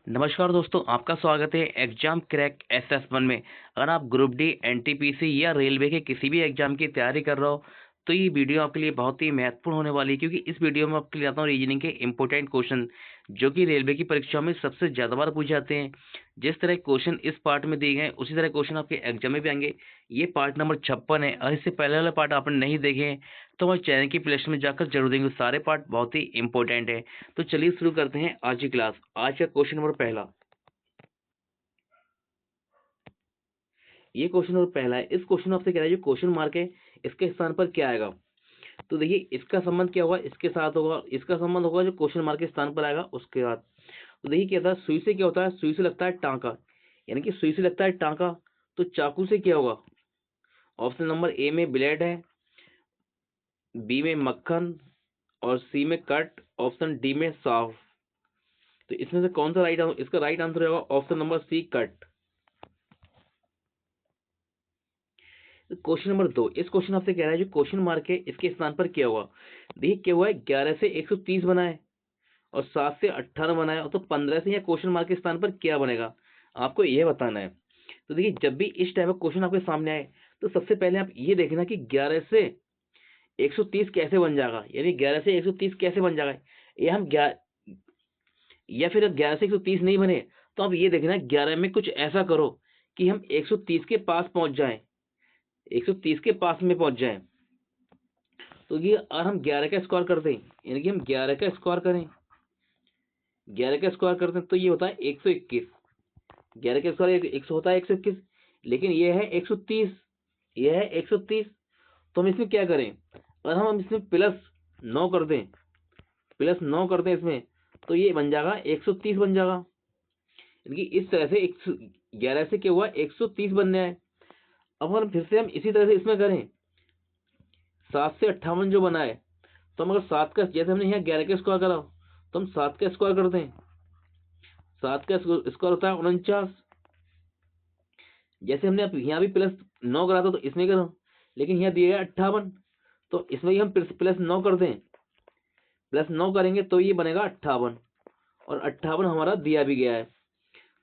नमस्कार दोस्तों, आपका स्वागत है एग्जाम क्रैक SS1 में। अगर आप ग्रुप डी, NTPC या रेलवे के किसी भी एग्जाम की तैयारी कर रहे हो तो ये वीडियो आपके लिए बहुत ही महत्वपूर्ण होने वाली है, क्योंकि इस वीडियो में आपके लिए आता हूँ रीजनिंग के इंपॉर्टेंट क्वेश्चन जो कि रेलवे की परीक्षाओं में सबसे ज़्यादा बार पूछे जाते हैं। जिस तरह क्वेश्चन इस पार्ट में दिए गए हैं उसी तरह क्वेश्चन आपके एग्जाम में भी आएंगे। ये पार्ट नंबर 56 है और इससे पहले वाला पार्ट आपने नहीं देखे हैं तो हमारे चैनल की प्लेलिस्ट में जाकर जरूर देंगे। सारे पार्ट बहुत ही इंपॉर्टेंट है। तो चलिए शुरू करते हैं आज की क्लास। आज का क्वेश्चन नंबर पहला, ये क्वेश्चन नंबर पहला है। इस क्वेश्चन में आपसे कह रहा है जो क्वेश्चन मार्क है इसके स्थान पर क्या आएगा। तो देखिए इसका संबंध क्या होगा, इसके साथ होगा, इसका संबंध होगा जो क्वेश्चन मार्क के स्थान पर आएगा उसके बाद। तो देखिए क्या था, सुई से क्या होता है, सुई से लगता है टांका, यानी कि सुई से लगता है टांका। तो चाकू से क्या होगा, ऑप्शन नंबर ए में ब्लेड है, बी में मक्खन और सी में कट, ऑप्शन डी में साफ। तो इसमें से कौन सा राइट आंसर, इसका राइट आंसर होगा option number C, cut. Question number 2, इस क्वेश्चन आपसे कह रहा है जो क्वेश्चन मार्क है इसके स्थान पर क्या होगा। देखिए क्या हुआ है, 11 से 130 बना है और 7 से 18 बना है, तो 15 से या क्वेश्चन मार्क के स्थान पर क्या बनेगा आपको यह बताना है। तो देखिए जब भी इस टाइप का क्वेश्चन आपके सामने आए तो सबसे पहले आप ये देखना कि 11 से 130 कैसे बन जाएगा, यानी 11 से 130 कैसे बन जाएगा। ये हम 11 या फिर 11 से 130 नहीं बने तो आप ये देखना 11 में कुछ ऐसा करो कि हम 130 के पास पहुंच जाएं, 130 के पास में पहुंच जाएं। तो ये अगर हम 11 का स्क्वायर करते हैं, यानी कि हम 11 का स्क्वायर करें, 11 का स्क्वायर करते हैं तो ये होता है 121। 11 का स्क्वायर 100 होता है 121, लेकिन ये है 130, ये है 130। तो हम इसमें क्या करें, अगर हम इसमें प्लस 9 कर दें, प्लस 9 कर दें इसमें, तो ये बन जाएगा 130 बन जाएगा। यानी कि इस तरह से 11 से क्या हुआ 130 बनने आए। अब हम फिर से हम इसी तरह से इसमें करें, 7 से 58 जो बना है, तो हम अगर 7 का, जैसे हमने यहाँ 11 का स्क्वायर करा तो हम 7 का स्क्वायर करते हैं, 7 का स्क्वायर होता है 49। जैसे हमने अब यहाँ भी प्लस 9 करा था तो इसमें करो, लेकिन यहाँ दिया है 58, तो इसमें भी हम प्लस 9 कर दें, प्लस 9 करेंगे तो ये बनेगा 58, और 58 हमारा दिया भी गया है।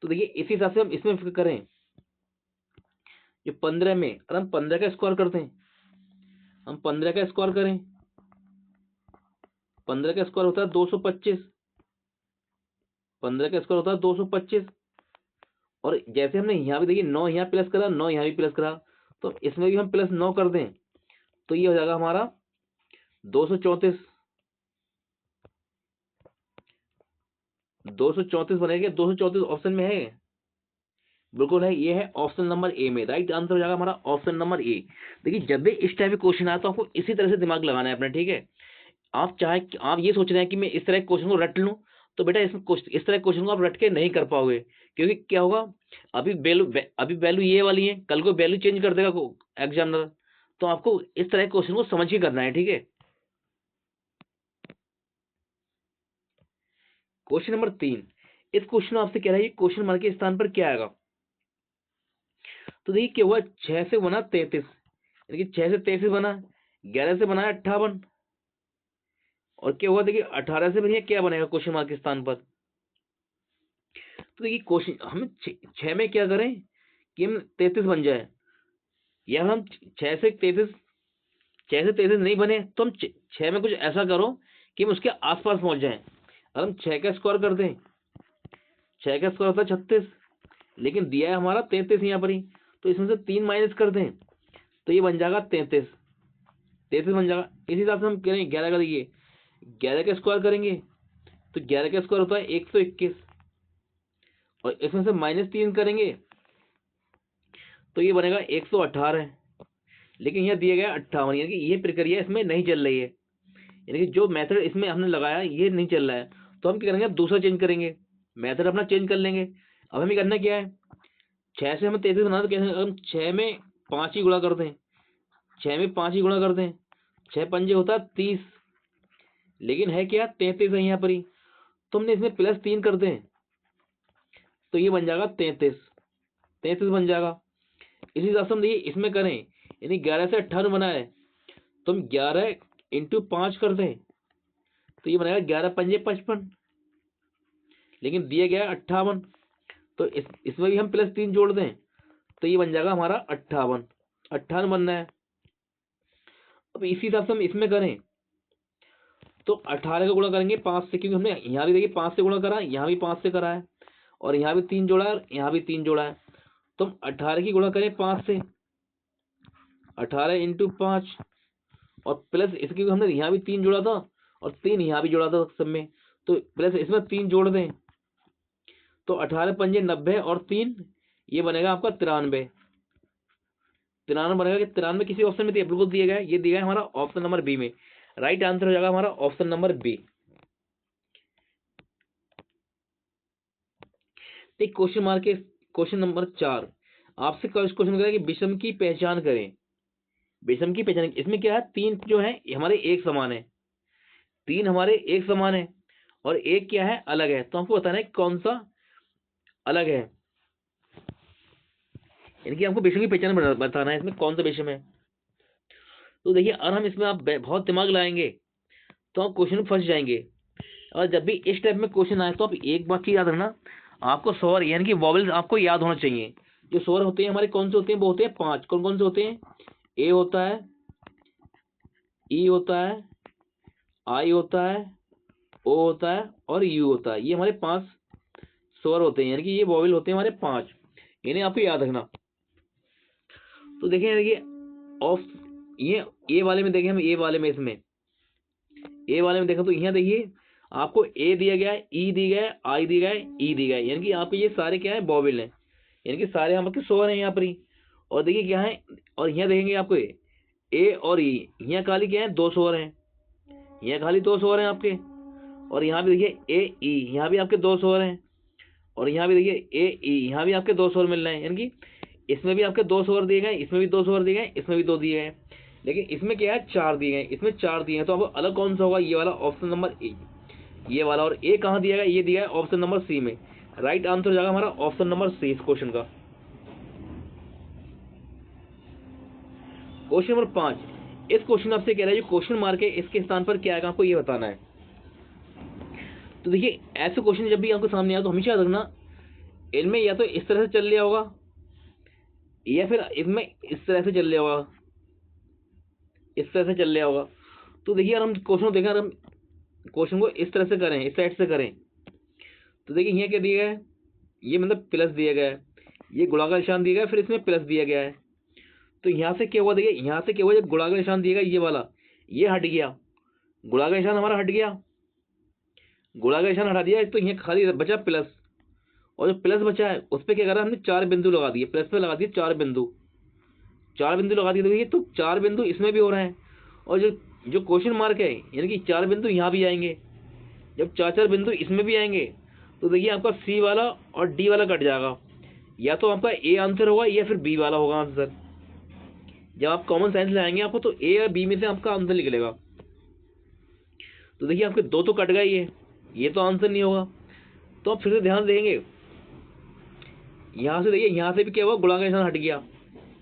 तो देखिए इसी हिसाब से हम इसमें फिर करें, जो 15 में अगर हम 15 का स्क्वायर करते हैं, हम 15 का स्क्वायर करें, 15 का स्क्वायर होता है 225, 15 का स्क्वायर होता है 225। और जैसे हमने यहाँ भी देखिए 9 यहाँ प्लस करा, 9 यहाँ भी प्लस करा, तो इसमें भी हम प्लस 9 कर दें तो ये हो जाएगा हमारा 234, 234 बनेगा। 234 ऑप्शन में है, बिल्कुल है, ये है ऑप्शन नंबर ए में। राइट आंसर हो जाएगा हमारा ऑप्शन नंबर ए। देखिए जब भी इस टाइप के क्वेश्चन आए तो आपको इसी तरह से दिमाग लगाना है अपना, ठीक है। आप चाहे आप ये सोच रहे हैं कि मैं इस तरह के क्वेश्चन को रट लूं, तो बेटा इस तरह क्वेश्चन को आप रट के नहीं कर पाओगे, क्योंकि क्या होगा, अभी वैल्यू ये वाली है, कल को वैल्यू चेंज कर देगा एग्जामिनर। तो आपको इस तरह के क्वेश्चन को समझ के करना है, ठीक है। क्वेश्चन नंबर 3, इस क्वेश्चन में आपसे कह रहा है क्वेश्चन मार्क के स्थान पर क्या आएगा। तो देखिए क्या हुआ, 6 से बना 33, यानी कि 6 से 33 बना, 11 से बना 58, और क्या हुआ देखिए 18 से भैया क्या बनेगा क्वेश्चन मार्क के स्थान पर। तो देखिए क्वेश्चन हम 6 में क्या करें कि हम 33 बन जाए, या हम 6 से 33, 6 से 33 नहीं बने तो हम 6 में कुछ ऐसा करो कि हम उसके आसपास पहुंच जाएं। अगर हम 6 का स्क्वायर कर दें, 6 का स्क्वायर होता है 36, लेकिन दिया है हमारा 33 यहाँ पर ही, तो इसमें से 3 माइनस कर दें तो ये बन जाएगा 33, 33 बन जाएगा। इसी हिसाब से हम करेंगे 11 का, देखिए 11 का स्क्वायर करेंगे तो 11 का स्क्वायर होता है 121, और इसमें से -3 करेंगे तो ये बनेगा 118, लेकिन यहाँ दिया गया 58, यानी कि ये प्रक्रिया इसमें नहीं चल रही है, यानी कि जो मेथड इसमें हमने लगाया ये नहीं चल रहा है। तो हम क्या करेंगे, अब दूसरा चेंज करेंगे, मेथड अपना चेंज कर लेंगे। अब हमें करना क्या है, 6 से हमें 33 बनाना, तो कैसे, हम 6 में 5 ही गुणा कर दें, 6 में 5 ही गुणा कर दें, 6 पंजे होता है 30, लेकिन है क्या 33 है यहाँ पर ही, तो हमने इसमें +3 कर दें तो ये बन जाएगा 33, 33 बन जाएगा। इसी हिसाब से हम देखिए इसमें करें, यानी 11 से 58 बना है, तो हम 11 इंटू 5 कर दें तो ये बनेगा 11 पंजे 55, लेकिन दिया गया है 58, तो इसमें भी हम +3 जोड़ दें तो ये बन जाएगा हमारा 58, 58 बनना है। अब इसी हिसाब से हम इसमें करें तो 18 का गुणा करेंगे 5 से, क्योंकि हमने यहाँ भी देखिए 5 से गुणा करा, यहाँ भी 5 से करा है, और यहाँ भी 3 जोड़ा है, यहाँ भी 3 जोड़ा है। तो हम 18 की गुणा करें 5 से, 18 × 5, और प्लस इसकी हमने यहाँ भी 3 जोड़ा था और 3 यहाँ भी जोड़ा था सब में, तो प्लस इसमें 3 जोड़ दें तो 18 × 5 = 90 और 3 ये बनेगा आपका 93। 93 बनेगा कि 93 किसी ऑप्शन में बिल्कुल दिया गया है, ये दिया है हमारा ऑप्शन नंबर बी में। राइट आंसर हो जाएगा हमारा ऑप्शन नंबर बी। एक क्वेश्चन मार्क के क्वेश्चन नंबर 4 आपसे क्वेश्चन करें कि विषम की पहचान करें। विषम की पहचान, इसमें क्या है, 3 जो है हमारे एक समान है, 3 हमारे एक समान है और एक क्या है, अलग है। तो हमको बताना है कौन सा अलग है, यानी कि हमको विषम की पहचान बताना है इसमें कौन सा विषम है। तो देखिए अगर हम इसमें आप बहुत दिमाग लगाएंगे तो आप क्वेश्चन में फंस जाएंगे। और जब भी इस टाइप में क्वेश्चन आए तो आप एक बात की याद रखना, आपको स्वर यानी कि वॉवेल्स आपको याद होना चाहिए। जो स्वर होते हैं हमारे कौन से होते हैं, वो होते हैं 5। कौन कौन से होते हैं, ए होता है, ई होता है, आई होता है, ओ होता है और यू होता है। ये हमारे 5 स्वर होते हैं, यानी कि ये वॉवेल होते हैं हमारे 5, इन्हें आपको याद रखना। तो देखिए ऑफ ये ए वाले में देखें हम, ए वाले में इसमें ए वाले में देखें तो यहाँ देखिए आपको ए दिया गया है, ई दिया गया है, आई दिया गया है, ई दिया गया है, यानी कि यहाँ पे ये सारे क्या है, वॉवेल हैं, यानी कि सारे यहाँ के स्वर हैं यहाँ पर ही। और देखिए क्या है, और यहाँ देखेंगे आपको ए और ई, यहाँ खाली क्या है, 2 स्वर हैं, यहाँ खाली 2 स्वर हैं आपके। और यहाँ भी देखिए ए ई, यहाँ भी आपके 2 स्वर हैं, और यहाँ भी देखिए ए ई, यहाँ भी आपके 2 स्वर मिल रहे हैं, यानी कि इसमें भी आपके 2 स्वर दिए गए, इसमें भी 2 स्वर दिए गए, इसमें भी 2 दिए गए, लेकिन इसमें क्या है, 4 दिए गए, इसमें 4 दिए हैं। तो अब अलग कौन सा होगा, ये वाला ऑप्शन नंबर ए, ये वाला। और ए कहाँ दिया गया, ये दिया है ऑप्शन नंबर सी में। राइट आंसर हो जाएगा हमारा ऑप्शन नंबर सी इस क्वेश्चन का। क्वेश्चन नंबर 5, इस क्वेश्चन आपसे कह रहा है जो क्वेश्चन मार्क है इसके स्थान पर क्या आएगा, आपको ये बताना है। तो देखिए ऐसे क्वेश्चन जब भी आपको सामने आए तो हमेशा याद रखना, इनमें या तो इस तरह से चल लिया होगा या फिर इसमें इस तरह से चल लिया होगा, इस तरह से चल लिया होगा। तो देखिए अगर हम क्वेश्चन को देखें, अगर हम क्वेश्चन को इस तरह से करें, इस साइड से करें, तो देखिए यहाँ क्या दिया गया है, ये मतलब प्लस दिया गया है, ये गुणा का निशान दिया गया है, फिर इसमें प्लस दिया गया है। तो यहाँ से क्या हुआ, देखिए यहाँ से क्या हुआ, जब गुणा का निशान दिया गया ये वाला, ये हट गया, गुणा का निशान हमारा हट गया, गुणा का निशान हटा दिया, तो यहाँ खाली बचा प्लस। और जो प्लस बचा है उस पर क्या करा हमने, 4 बिंदु लगा दिए, प्लस पे लगा दिए 4 बिंदु, 4 बिंदु लगा दिए। देखिए तो 4 बिंदु इसमें भी हो रहे हैं, और जो जो क्वेश्चन मार्क है यानी कि 4 बिंदु यहाँ भी आएंगे, जब 4 बिंदु इसमें भी आएंगे तो देखिए आपका सी वाला और डी वाला कट जाएगा, या तो आपका ए आंसर होगा या फिर बी वाला होगा आंसर। जब आप कॉमन सेंस लाएंगे आपको तो ए या बी में से आपका आंसर निकलेगा। तो देखिए आपके 2 तो कट गए, ये तो आंसर नहीं होगा। तो आप फिर से ध्यान देंगे, यहाँ से देखिए यहाँ से भी क्या हुआ, गुणा का निशान हट गया,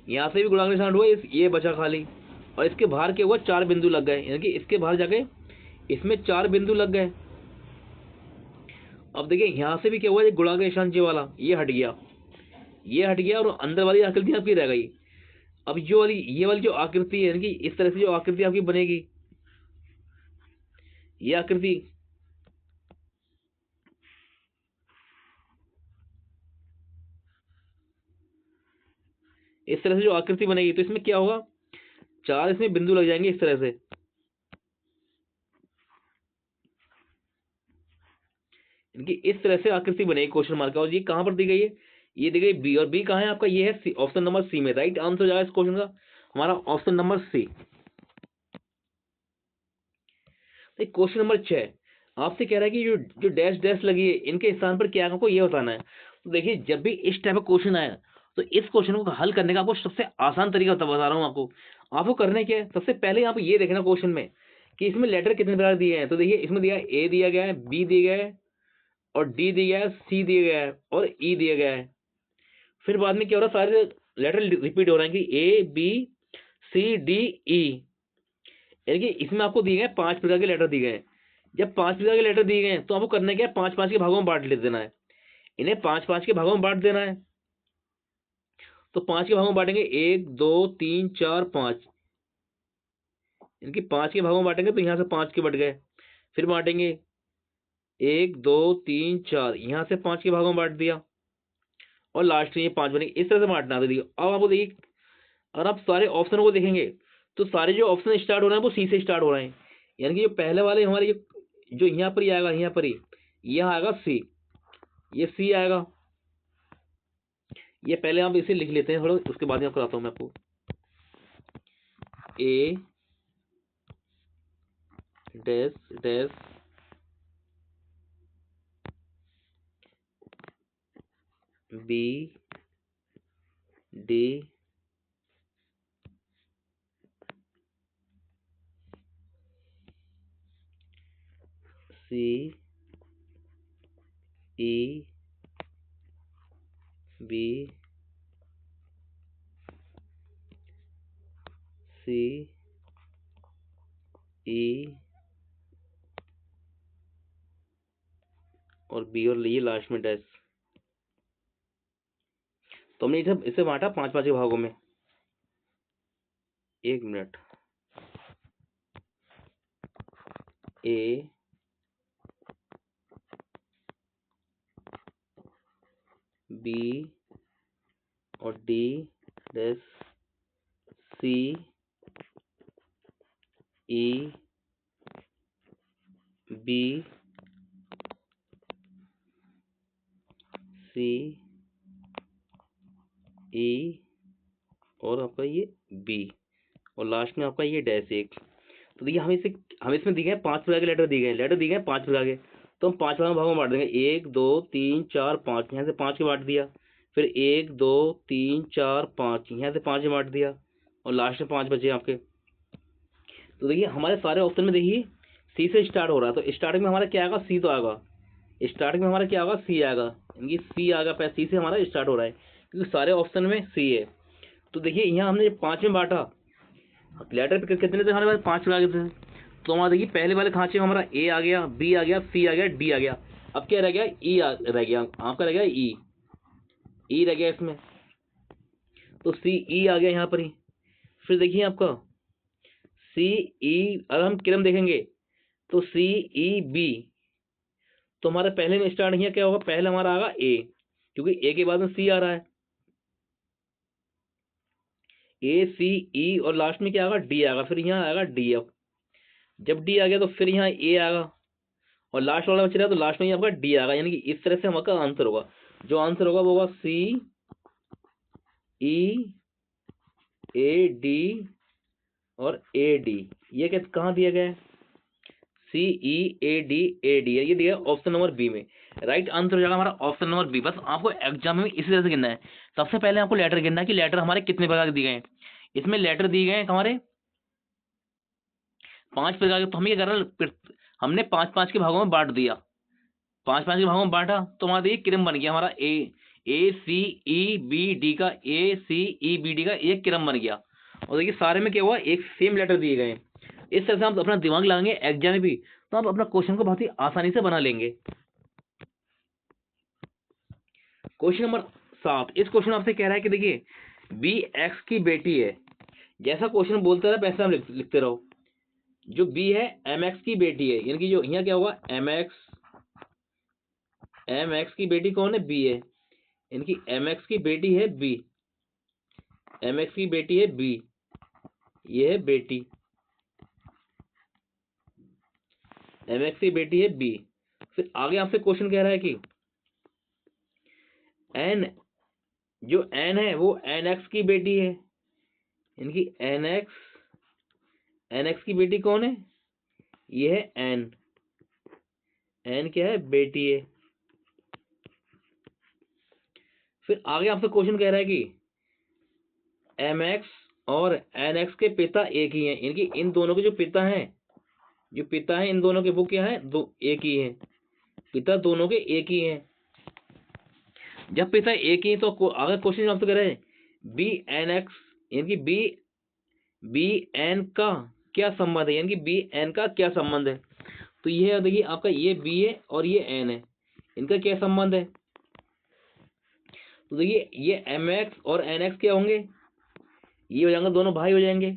यहाँ से भी गुणा का निशान हुआ, ये बचा खाली, और इसके बाहर क्या हुआ, 4 बिंदु लग गए, यानी कि इसके बाहर जाके इसमें 4 बिंदु लग गए। अब देखिए यहाँ से भी क्या हुआ, ये गुणा का निशान ये वाला ये हट गया, ये हट गया, और अंदर वाली आकृति आपकी रह गई। अब जो वाली ये वाली जो आकृति है, यानी कि इस तरह से जो आकृति आपकी बनेगी, ये आकृति, इस तरह से जो आकृति बनेगी, तो इसमें क्या होगा, 4 इसमें बिंदु लग जाएंगे इस तरह से, इनकी इस तरह से आकृति बनेगी क्वेश्चन मार्क का। और ये कहां पर दी गई है, ये दी गई बी, और बी कहां है आपका, ये है ऑप्शन नंबर सी में। राइट आंसर हो जाएगा इस क्वेश्चन का हमारा option number C. Question number 6 आपसे कह रहा है कि जो डैश डैश लगी है इनके स्थान पर क्या है, आपको ये बताना है। तो देखिए जब भी इस टाइप का क्वेश्चन आया तो इस क्वेश्चन को हल करने का आपको सबसे आसान तरीका बता रहा हूँ आपको करने क्या है, सबसे पहले आप ये देखना क्वेश्चन में कि इसमें लेटर कितने प्रकार दिए हैं। तो देखिए इसमें दिया है, ए दिया गया है, बी दिया गया है, और डी दिया गया है, सी दिया गया है, और ई दिया गया है। फिर बाद में क्या हो रहा है, सारे लेटर रिपीट हो रहे हैं कि A B C D E, यानी कि इसमें आपको दिए गए 5 प्रकार के लेटर दिए गए हैं। जब 5 प्रकार के लेटर दिए गए हैं तो आपको करना क्या है, 5-5 के भागों में बांट देना है। इन्हें 5-5 के भागों में बांट देना है। तो 5 के भागों में बांटेंगे, 1 2 3 4 5। इनकी 5 के भागों में बांटेंगे तो यहाँ से 5 के बट गए। फिर बांटेंगे 1 2 3 4, यहाँ से 5 के भागों में बांट दिया और लास्ट में ये 5 बनेंगे। इस तरह से बांटना है। देखिए अब आपको देखिए, अगर आप सारे ऑप्शन को देखेंगे तो सारे जो ऑप्शन स्टार्ट हो रहे हैं वो सी से स्टार्ट हो रहे हैं। यानी कि जो पहले वाले हमारे जो यहाँ पर ही आएगा, यहाँ पर ही यहाँ आएगा सी, ये सी आएगा। ये पहले आप इसे लिख लेते हैं थोड़ा, उसके बाद में कराता हूँ मैं आपको। A dash dash B D C E B C E और बी और लिए लास्ट में डैश। तो हमने इसे बांटा 5-5 के भागों में। 1 मिनट। ए बी और D dash C E B C E और आपका ये बी और लास्ट में आपका ये डैश 1। तो देखिए हमें इसमें दिए गए 5 प्रकार के लेटर दिए गए 5 प्रकार के। तो हम 5 भागों में बांट देंगे, 1 2 3 4 5, यहाँ से 5 के बांट दिया। फिर 1 2 3 4 5, यहाँ से 5 के बांट दिया और लास्ट में 5 बचे आपके। तो देखिए हमारे सारे ऑप्शन में देखिए सी से स्टार्ट हो रहा है। तो स्टार्टिंग में हमारा क्या आएगा, सी तो आएगा। स्टार्टिंग में हमारा क्या होगा, सी आएगा। यानी सी आएगा, पहले सी से हमारा स्टार्ट हो रहा है क्योंकि सारे ऑप्शन में सी है। तो देखिए यहाँ हमने 5 में बांटा, लेटर कितने थे हमारे पास, 5 प्रकार के थे। तो हमारा देखिए पहले वाले खांचे में हमारा ए आ गया, बी आ गया, सी आ गया, डी आ गया। अब क्या रह गया, ई रह गया, आपका रह गया ई रह गया इसमें। तो सी ई आ गया यहाँ पर ही। फिर देखिए आपका सी ई, अगर हम क्रम देखेंगे तो सी ई बी, तो हमारा पहले में स्टार्ट यहाँ क्या होगा, पहले हमारा आएगा ए, क्योंकि ए के बाद में सी आ रहा है। ए सी ई और लास्ट में क्या आएगा, डी आएगा। फिर यहाँ आएगा डी। अब जब डी आ गया तो फिर यहाँ ए आएगा और लास्ट वाला बच रहा है तो लास्ट में ही आपका डी आएगा। यानी कि इस तरह से हमारा आंसर होगा। जो आंसर होगा वो होगा सी ई ए डी और ए डी। ये क्या कहाँ दिया गया है, सी ई ए डी ये दिया है ऑप्शन नंबर बी में। राइट आंसर हो जाएगा हमारा ऑप्शन नंबर बी। बस आपको एग्जाम में इसी तरह से गिनना है। सबसे पहले आपको लेटर गिनना है कि लेटर हमारे कितने प्रकार के दिए गए हैं। इसमें लेटर दिए गए हैं हमारे 5 प्रकार के। तो हम ये कर रहे हैं, हमने 5-5 के भागों में बांट दिया, 5-5 के भागों में बांटा तो हमारा ये क्रम बन गया हमारा ए सी ई बी डी का, ए सी ई बी डी का एक क्रम बन गया। और देखिए सारे में क्या हुआ, एक सेम लेटर दिए गए। इस तरह से हम अपना दिमाग लगाएंगे एग्जाम में भी, तो आप अपना क्वेश्चन को बहुत ही आसानी से बना लेंगे। क्वेश्चन नंबर 7, इस क्वेश्चन आपसे कह रहा है कि देखिए बी एक्स की बेटी है। जैसा क्वेश्चन बोलता रहे वैसा हम लिखते रहो। जो बी है एम एक्स की बेटी है, यानी कि जो यहाँ क्या होगा, एम एक्स की बेटी कौन है, बी है। यानी कि एम एक्स की बेटी है बी, एम एक्स की बेटी है बी, ये है बेटी, एम एक्स की बेटी है बी। फिर आगे आपसे क्वेश्चन कह रहा है कि एन, जो एन है वो एन एक्स की बेटी है। यानी कि एन एक्स की बेटी कौन है, ये है एन, एन क्या है, बेटी है। फिर आगे आपसे क्वेश्चन कह रहा है कि एम एक्स और एन एक्स के पिता एक ही हैं। यानी कि इन दोनों के जो पिता हैं इन दोनों के वो क्या है, दो एक ही हैं, पिता दोनों के एक ही हैं। जब पिता एक ही तो अगर क्वेश्चन आपसे कह रहे हैं बी एन एक्स, यानी कि बी एन का क्या संबंध है, यानी कि बी एन का क्या संबंध है। तो ये है, देखिए आपका ये बी है और ये एन है, इनका क्या संबंध है? तो देखिए ये एम एक्स और एन एक्स क्या होंगे, ये हो जाएंगे, दोनों भाई हो जाएंगे,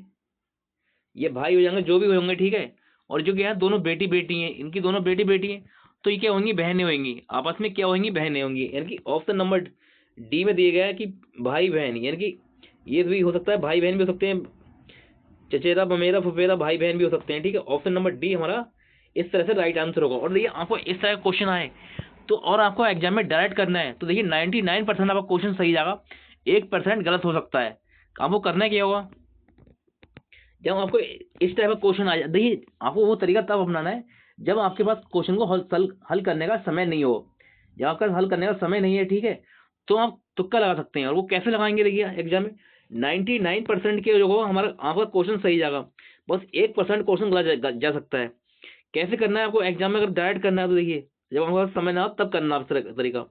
ये भाई हो जाएंगे जो भी होंगे, ठीक है। और जो क्या है दोनों बेटी बेटी हैं, इनकी दोनों बेटी बेटी हैं, तो ये क्या होंगी, बहनें होंगी, आपस में क्या होंगी, बहनें होंगी। यानी कि ऑप्शन नंबर डी में दिया गया है कि भाई बहन, यानी कि ये भी हो सकता है, भाई बहन भी हो सकते हैं, चचेरा ममेरा फुफेरा भाई बहन भी हो सकते हैं, ठीक है। ऑप्शन नंबर डी हमारा इस तरह से राइट आंसर होगा। और देखिए आपको इस तरह का क्वेश्चन आए तो और आपको एग्जाम में डायरेक्ट करना है, तो देखिए 99% आपका क्वेश्चन सही जाएगा, 1% गलत हो सकता है। आपको करना क्या होगा, जब आपको इस टाइप का क्वेश्चन आ जाए, देखिए आपको वो तरीका तब अपनाना है जब आपके पास क्वेश्चन को हल करने का समय नहीं हो। जब आपका हल करने का समय नहीं है, ठीक है, तो आप तुक्का लगा सकते हैं। और वो कैसे लगाएंगे, देखिए एग्जाम में 99% के जो होगा हमारा आपका क्वेश्चन सही जाएगा, बस 1% क्वेश्चन गलत जा सकता है। कैसे करना है आपको एग्जाम में, अगर डायरेक्ट करना है तो देखिए जब हमारे पास समय ना हो तब करना है तरीका।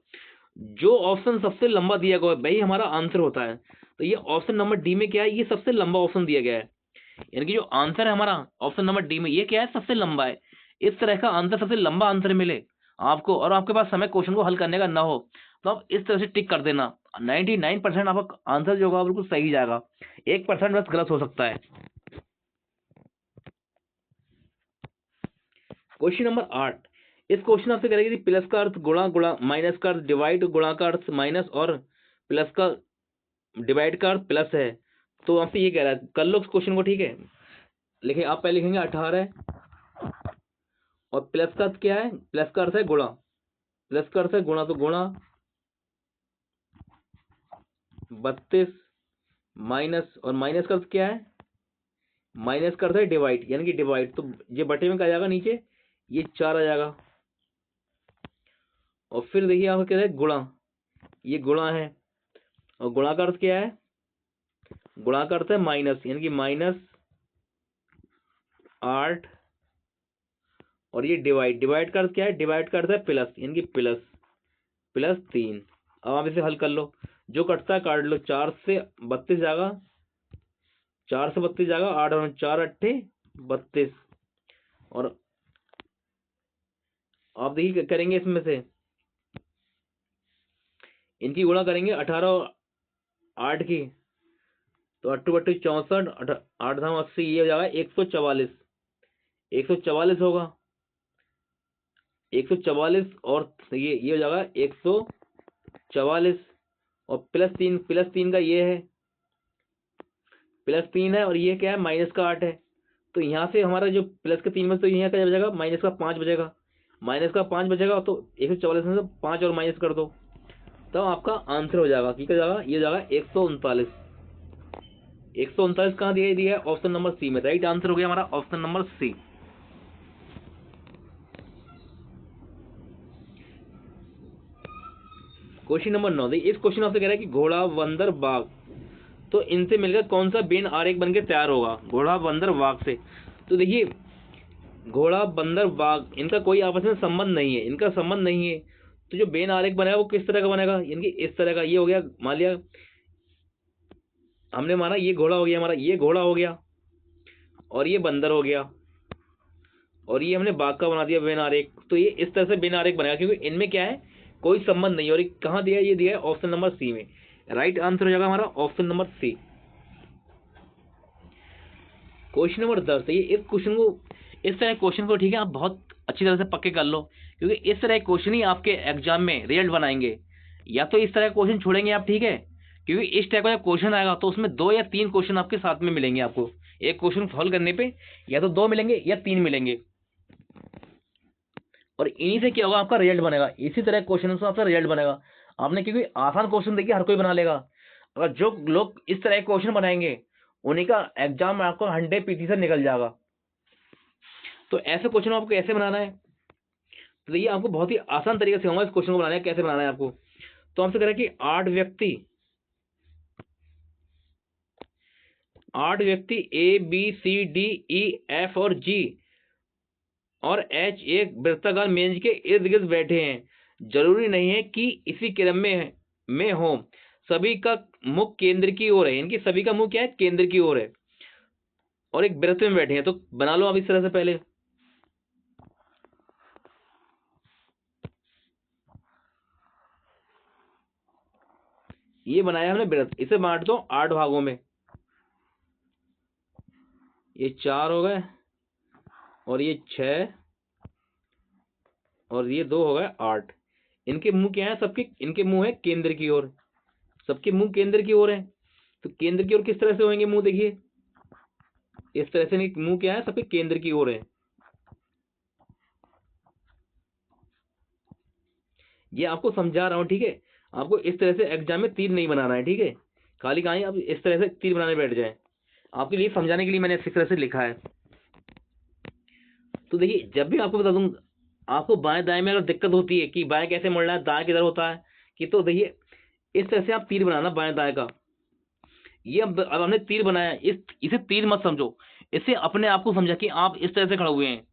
जो ऑप्शन सबसे लंबा दिया गया है वही हमारा आंसर होता है। तो ये ऑप्शन नंबर डी में क्या है, ये सबसे लंबा ऑप्शन दिया गया है, यानी कि जो आंसर है हमारा ऑप्शन नंबर डी में, ये क्या है, सबसे लंबा है। इस तरह का आंसर, सबसे लंबा आंसर मिले आपको और आपके पास समय क्वेश्चन को हल करने का ना हो, तो आप इस तरह से टिक कर देना, 99% आपका आंसर जो होगा बिल्कुल सही जाएगा, 1% बस गलत हो सकता है। क्वेश्चन नंबर 8, इस क्वेश्चन आपसे करेगी प्लस का अर्थ गुणा, गुणा माइनस का अर्थ डिवाइड, गुणा का अर्थ माइनस, और प्लस का डिवाइड का अर्थ प्लस है। तो आपसे ये कह रहा है, कर लो इस क्वेश्चन को, ठीक है। लिखे आप पहले लिखेंगे 18 और प्लस का अर्थ क्या है, प्लस का अर्थ है गुणा, प्लस का अर्थ है गुणा, तो गुणा 32 माइनस, और माइनस का अर्थ क्या है, माइनस का अर्थ है डिवाइड, यानी कि डिवाइड, तो ये बटे में क्या आ जाएगा नीचे, ये 4 आ जाएगा। और फिर देखिए आपको क्या है, गुणा, ये गुणा है, और गुणा का अर्थ क्या है, गुणा का अर्थ है माइनस, यानी कि -8, और ये डिवाइड, डिवाइड का अर्थ क्या है, डिवाइड का अर्थ है प्लस, यानी कि +3। अब आप इसे हल कर लो, जो कटता है काट लो, 4 से 32 जाएगा, 4 से 32 जाएगा, 8 और 4 अट्ठे 32। और आप देखिए करेंगे इसमें से इनकी गुणा करेंगे 18 और 8 की, तो 8 बट्टे 64, 8 धाम 80, ये हो जाएगा 144, 144 होगा, 144, और ये हो जाएगा 144, और +3 का ये है, +3 है, और ये क्या है, -8 है। तो यहाँ से हमारा जो प्लस के 3 में, तो यहाँ क्या बचेगा, -5 बचेगा, -5 बचेगा, तो 144 में से 5 और माइनस कर दो, तब आपका आंसर हो जाएगा, क्या जाएगा, ये जाएगा 139। 139 कहाँ दिया है, ऑप्शन नंबर सी में, राइट आंसर हो गया हमारा option number C. Question number 9, इस क्वेश्चन आपसे कह रहा है कि घोड़ा बंदर बाघ, तो इनसे मिलकर कौन सा बेन आरेख बन के तैयार होगा, घोड़ा बंदर बाघ से। तो देखिए घोड़ा बंदर बाघ, इनका कोई आपस में संबंध नहीं है, इनका संबंध नहीं है, तो जो बेन आरेख बनेगा वो किस तरह का बनेगा, यानी कि इस तरह का। ये हो गया, मान लिया हमने माना ये घोड़ा हो गया हमारा, ये घोड़ा हो गया, और ये बंदर हो गया, और ये हमने बाघ का बना दिया बेन आरेख। तो ये इस तरह से बेन आरेख बनेगा, क्योंकि इनमें क्या है, कोई संबंध नहीं है। और ये कहाँ दिया है, ये दिया है ऑप्शन नंबर सी में, राइट आंसर हो जाएगा हमारा option number C. Question number 10, ये इस क्वेश्चन को, इस तरह क्वेश्चन को, ठीक है, आप बहुत अच्छी तरह से पक्के कर लो, क्योंकि इस तरह क्वेश्चन ही आपके एग्जाम में रिजल्ट बनाएंगे। या तो इस तरह क्वेश्चन छोड़ेंगे आप, ठीक है, क्योंकि इस टाइप का जब क्वेश्चन आएगा तो उसमें 2 या 3 क्वेश्चन आपके साथ में मिलेंगे आपको, एक क्वेश्चन सॉल्व करने पे या तो 2 मिलेंगे या 3 मिलेंगे, और इन्हीं से क्या होगा, आपका रिजल्ट बनेगा, इसी तरह क्वेश्चन से आपका रिजल्ट बनेगा। आपने क्योंकि आसान क्वेश्चन देखिए हर कोई बना लेगा, अगर जो लोग इस तरह क्वेश्चन बनाएंगे उन्हीं का एग्जाम में आपको 100% निकल जाएगा। तो ऐसे क्वेश्चन आपको कैसे बनाना है, तो देखिए आपको बहुत ही आसान तरीके से होगा इस क्वेश्चन को बनाना है, कैसे बनाना है आपको। तो हमसे कह रहा है कि 8 व्यक्ति ABCDEF और G और H एक वृत्ताकार मेज के इर्द गिर्द बैठे हैं। जरूरी नहीं है कि इसी क्रम में हो, सभी का मुख केंद्र की ओर है, इनकी सभी का मुख क्या है, केंद्र की ओर है, और एक वृत्त में बैठे हैं। तो बना लो आप इस तरह से पहले, ये बनाया हमने वृत्त, इसे बांट दो 8 भागों में। ये 4 हो गए और ये 6 और ये 2 हो गए 8। इनके मुंह क्या है सबके? इनके मुंह है केंद्र की ओर, सबके मुंह केंद्र की ओर है। तो केंद्र की ओर किस तरह से होंगे मुंह? देखिए इस तरह से मुंह क्या है सबके केंद्र की ओर है। ये आपको समझा रहा हूं, ठीक है? आपको इस तरह से एग्जाम में तीर नहीं बनाना है, ठीक है? खाली कहानी आप इस तरह से तीर बनाने बैठ जाए, आपके लिए समझाने के लिए मैंने इस तरह से लिखा है। तो देखिए जब भी आपको बता दूं, आपको बाएं दाएं में अगर दिक्कत होती है कि बाएं कैसे मुड़ना है, दाएं किधर होता है, कि तो देखिए इस तरह से आप तीर बनाना बाएं दाएं का। ये अब हमने तीर बनाया, इसे तीर मत समझो, इसे अपने आप को समझा कि आप इस तरह से खड़े हुए हैं,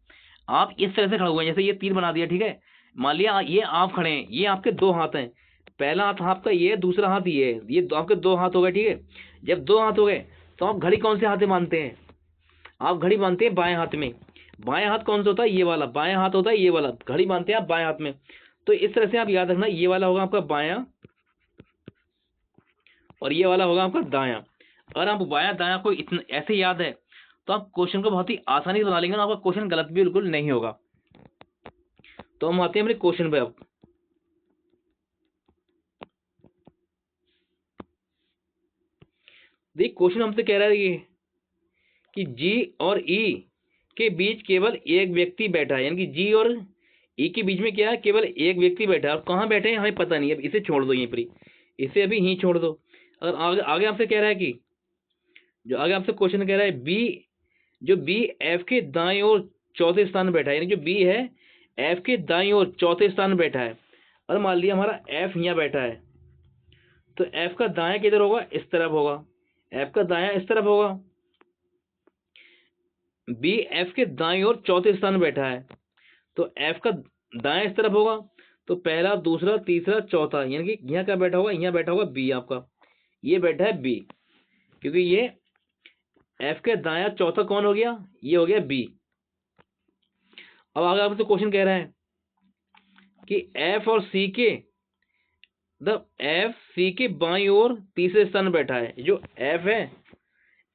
आप इस तरह से खड़े हुए हैं, जैसे ये तीर बना दिया, ठीक है? मान लिया ये आप खड़े हैं, ये आपके 2 हाथ हैं, पहला हाथ आपका ये है, दूसरा हाथ ये है, ये आपके 2 हाथ हो गए, ठीक है? जब 2 हाथ हो गए तो आप घड़ी कौन से हाथ में बांधते हैं? आप घड़ी बांधते हैं बाएं हाथ में। बाएं हाथ कौन सा होता है? ये वाला बाएं हाथ होता है, ये वाला घड़ी बांधते हैं आप बाएं हाथ में। तो इस तरह से आप याद रखना, ये वाला होगा आपका बायां और ये वाला होगा आपका दायां। अगर आप बायां दायां को इतना ऐसे याद है तो आप क्वेश्चन को बहुत ही आसानी से बना लेंगे, आपका क्वेश्चन गलत भी बिल्कुल नहीं होगा। तो हम आते हैं अपने क्वेश्चन पे। अब देखिए क्वेश्चन हमसे कह रहा है ये कि जी और ई के बीच केवल एक व्यक्ति बैठा है, यानी कि जी और ई के बीच में क्या है? केवल एक व्यक्ति बैठा है। अब कहाँ बैठे हैं हमें पता नहीं, अब इसे छोड़ दो यहीं पर ही, इसे अभी यहीं छोड़ दो। अगर आगे आगे आपसे कह रहा है कि जो आगे आपसे क्वेश्चन कह रहा है बी, जो बी एफ के दाएं ओर चौथे स्थान में बैठा है, यानी जो बी है एफ के दाएं ओर चौथे स्थान में बैठा है। और मान लिया हमारा एफ यहाँ बैठा है, तो एफ का दायां किधर होगा? इस तरफ होगा। एफ का दायां इस तरफ होगा। बी एफ के दाएं ओर चौथे स्थान में बैठा है, तो एफ का दायां इस तरफ होगा। तो पहला, दूसरा, तीसरा, चौथा, यानी कि यहाँ क्या बैठा होगा? यहाँ बैठा होगा बी आपका, ये बैठा है बी, क्योंकि ये एफ के दायां चौथा कौन हो गया? ये हो गया बी। अब आगे आपसे क्वेश्चन कह रहा है कि एफ और सी के एफ सी के बाईं ओर तीसरे स्थान में बैठा है। जो एफ है,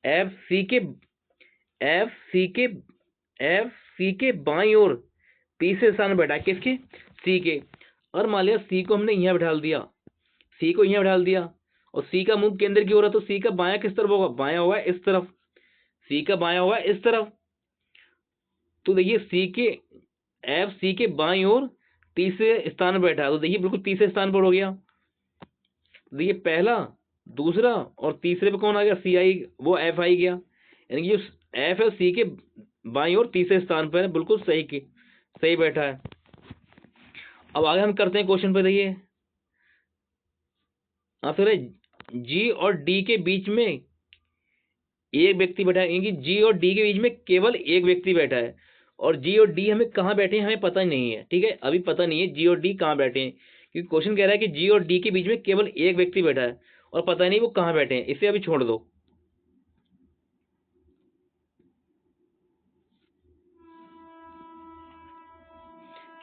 एफ सी के एफ सी के एफ सी के बाईं ओर तीसरे स्थान में बैठा है। किसके? सी के। और मान लिया सी को हमने यहाँ बैठा दिया, सी को यहाँ बैठा दिया, और सी का मुंह केंद्र की ओर है, तो सी का बायां किस तरफ होगा? बायां होगा इस तरफ। सी का बायां होगा इस तरफ। तो देखिए सी के एफ सी के बाईं ओर तीसरे स्थान पर बैठा है, तो देखिए बिल्कुल तीसरे स्थान पर हो गया। देखिए पहला, दूसरा और तीसरे पे कौन आ गया? सी आई, वो एफ आई गया, यानी कि जो एफ है सी के बाईं ओर तीसरे स्थान पर है, बिल्कुल सही की सही बैठा है। अब आगे हम करते हैं क्वेश्चन पे। देखिए आप जी और डी के बीच में एक व्यक्ति बैठा है, यानी कि जी और डी के बीच में केवल एक व्यक्ति बैठा है, और जी और डी हमें कहाँ बैठे हैं हमें पता नहीं है, ठीक है? अभी पता नहीं है जी और डी कहाँ बैठे हैं, क्योंकि क्वेश्चन कह रहा है कि जी और डी के बीच में केवल एक व्यक्ति बैठा है और पता नहीं वो कहाँ बैठे हैं। इसे अभी छोड़ दो,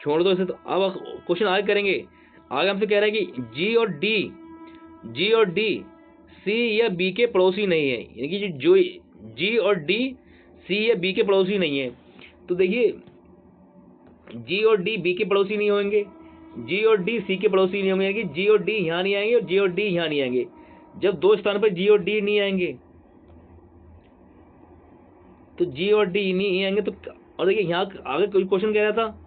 छोड़ दो इसे। तो अब क्वेश्चन आगे करेंगे। आगे हमसे कह रहा है कि जी और डी सी या बी के पड़ोसी नहीं है, यानी कि जो जी और डी सी या बी के पड़ोसी नहीं है। तो देखिए जी और डी बी के पड़ोसी नहीं होंगे, जी और डी सी के पड़ोसी नहीं होंगे, यानी कि जी और डी यहाँ नहीं आएंगे और जी और डी यहाँ नहीं आएंगे। जब 2 स्थान पर जी और डी नहीं आएंगे तो जी और डी नहीं आएंगे तो, और देखिए यहाँ आगे कोई क्वेश्चन कह रहा था,